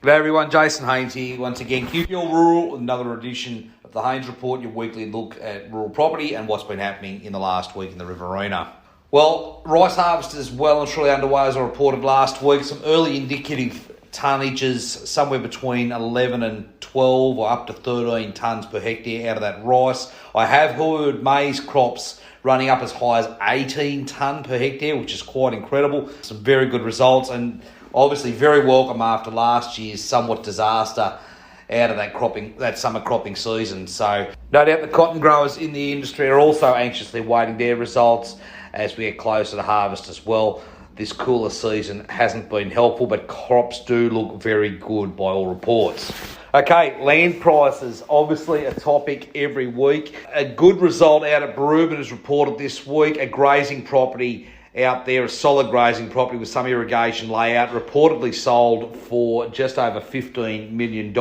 G'day everyone, Jason Haines here. Once again, QPL Rural, another edition of the Haines Report, your weekly look at rural property and what's been happening in the last week in the Riverina. Well, rice harvest is well and truly underway, as I reported last week. Some early indicative tonnages, somewhere between 11 and 12 or up to 13 tonnes per hectare out of that rice. I have heard maize crops running up as high as 18 tonne per hectare, which is quite incredible. Some very good results, and obviously very welcome after last year's somewhat disaster out of that summer cropping season. So no doubt the cotton growers in the industry are also anxiously waiting their results as we get closer to harvest as well. This cooler season hasn't been helpful, but crops do look very good by all reports. Okay, land prices, obviously a topic every week. A good result out of Berubin is reported this week. A grazing property out there, a solid grazing property with some irrigation layout, reportedly sold for just over $15 million,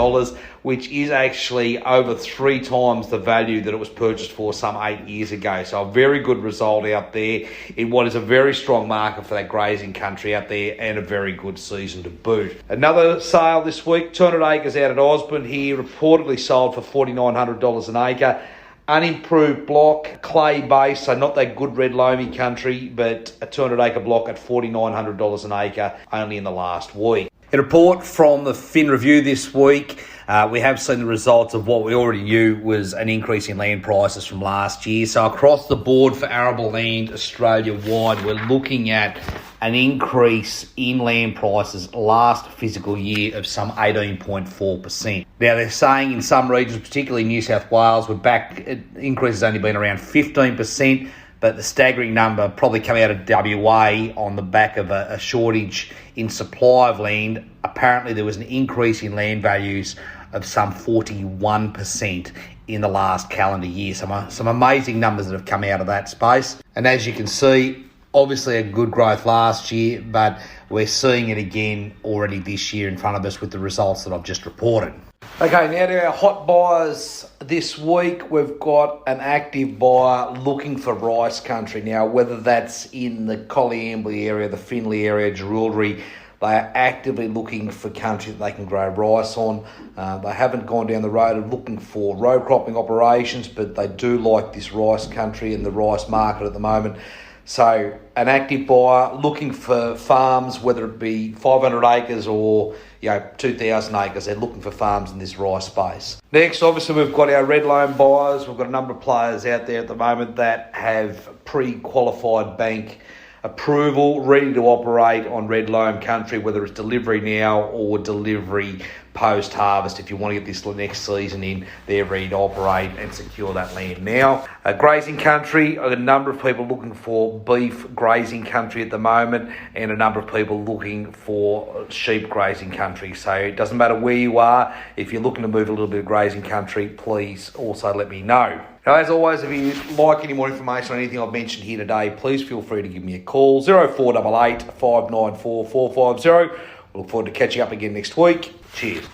which is actually over 3 times the value that it was purchased for some 8 years ago. So a very good result out there in what is a very strong market for that grazing country out there, and a very good season to boot. Another sale this week, 200 acres out at Osborne here, reportedly sold for $4,900 an acre. Unimproved block, clay base, so not that good red loamy country, but a 200 acre block at $4,900 an acre only in the last week. A report from the Fin Review this week. We have seen the results of what we already knew was an increase in land prices from last year. So across the board for arable land Australia-wide, we're looking at an increase in land prices last fiscal year of some 18.4%. Now, they're saying in some regions, particularly New South Wales, increase has only been around 15%, but the staggering number probably coming out of WA on the back of a shortage in supply of land. Apparently, there was an increase in land values of some 41% in the last calendar year. Some amazing numbers that have come out of that space. And as you can see, obviously a good growth last year, but we're seeing it again already this year in front of us with the results that I've just reported. Okay, now to our hot buyers this week. We've got an active buyer looking for rice country. Now, whether that's in the Collyambly area, the Finley area, Jerilderie, they are actively looking for country that they can grow rice on. They haven't gone down the road of looking for row cropping operations, but they do like this rice country and the rice market at the moment. So an active buyer looking for farms, whether it be 500 acres or 2,000 acres, they're looking for farms in this rice space. Next, obviously, we've got our red loam buyers. We've got a number of players out there at the moment that have pre-qualified bank approval, ready to operate on red loam country, whether it's delivery now or delivery post-harvest. If you want to get this next season in, they're ready to operate and secure that land now. Grazing country, a number of people looking for beef grazing country at the moment, and a number of people looking for sheep grazing country. So it doesn't matter where you are. If you're looking to move a little bit of grazing country, please also let me know. Now, as always, if you like any more information on anything I've mentioned here today, please feel free to give me a call, 0488 594 450. We look forward to catching up again next week. Cheers.